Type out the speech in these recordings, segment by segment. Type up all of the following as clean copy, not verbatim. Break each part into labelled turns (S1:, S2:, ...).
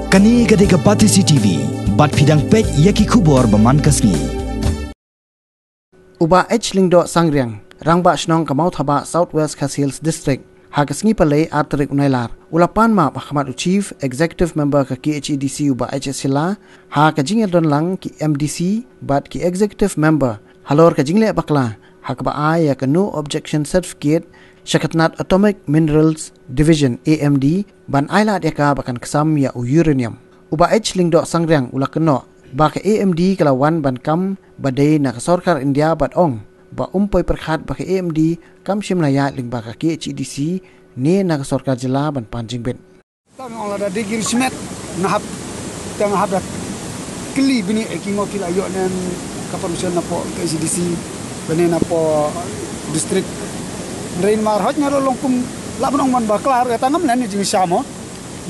S1: Kani gadega Khadc TV, bat pidang pet yaki kubor baman kasni.
S2: Uba Lingdo Sangriang, Rangba Shnong ke Mawthabah Southwest Khadc District, hagasngi palay atrik unailar. Ulapan map Ahmad Chief Executive Member ke Khadc Uba Sila, ha ke jingerdon lang ki MDC, bat ki Executive Member, halor ke jingle bakla, ha ke baay ya ke No Objection Certificate, Syakatnat Atomic Minerals Division AMD, ban ailat yaka bakan kesam ya uranium. Uba Lingdo Sangriang ula keno, ba ke AMD kelawan ban kam badai na ke Sarkar India bat ong, ba umpoi perkhat ba ke AMD kam shimlaya ling ba ke Khadc ne na ke Sarkar jela ban panjing ben.
S3: Kami orang ada digir semet nahap tengah habak keli bini ekingo kila yo nen kapan usia napo Khadc bene napo distrik Rain marhotnya lo longkum lapnong man baklar kata ngam nan jing samo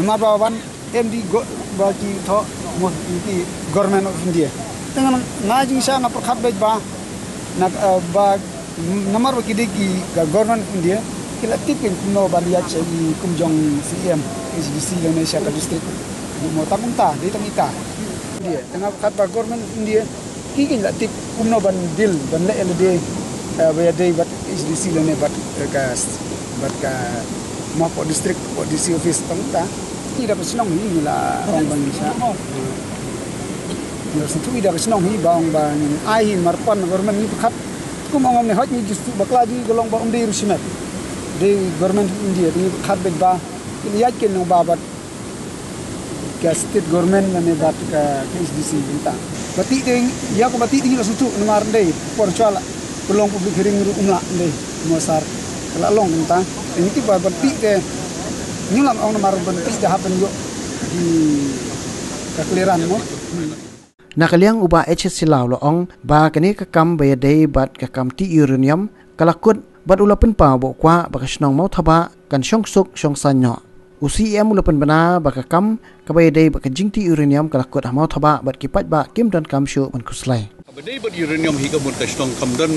S3: nama bawan MD go bagi tho mo ini government of India dengan na jing sa na perkhat ba na ba namar bagi digi government of India kila tipin kuno balia chei kumjong CM Khadc Indonesia ka distrik mo takunta di tangita dia tengah perkhat ba government of India kikin la tip kuno ban deal ban le LD where they but Khadc lene but ka mapo district po DC office tangta ni dapat Shnong ni la orang Indonesia ni sentu ida Shnong ni bang bang ai marpan government ni khat ku mongom ne hot ni justu bakla di golong ba umdi rusmet de government India ni khat bet ba ni yakin no babat ka state government ne bat ka Khadc binta bati ding ya ko bati ding la sentu numar de por chala belum publik hiring umla deh mosar kalau long tentang ini tiba berarti ke nyulam orang nomor bentis dah happen yuk di kekeliran mo.
S2: Nakaliang uba Silau loong ba kini kekam bayadai bat kekam ti uranium kalakut bat ulapen pa bokwa ba Shnong Mawthabah kan syongsuk syongsanyo. UCM ulapen bana ba kekam kabayadai ba kajing ti uranium kalakut Mawthabah bat kipat ba kim dan kam syu ban kuslai.
S4: Badai bad uranium hika mun Shnong kam dan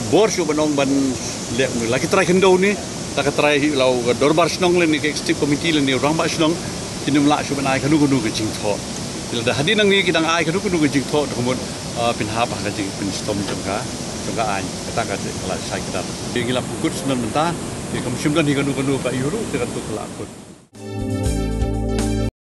S4: bor syu banong ban le laki try kendo ni tak try lau dorbar Shnong le ni ke executive committee le ni rang ba Shnong kinum la syu ban ai kanu kanu ke jing tho bila dah hadin nang ni kidang ai kanu kanu ke jing tho kemun pin ha ba ka jing pin stom jangka ai kata ka kala sai kita ngila pukut senan mentah ni kam syum dan hika kanu kanu ba yuru tekan tu kala akut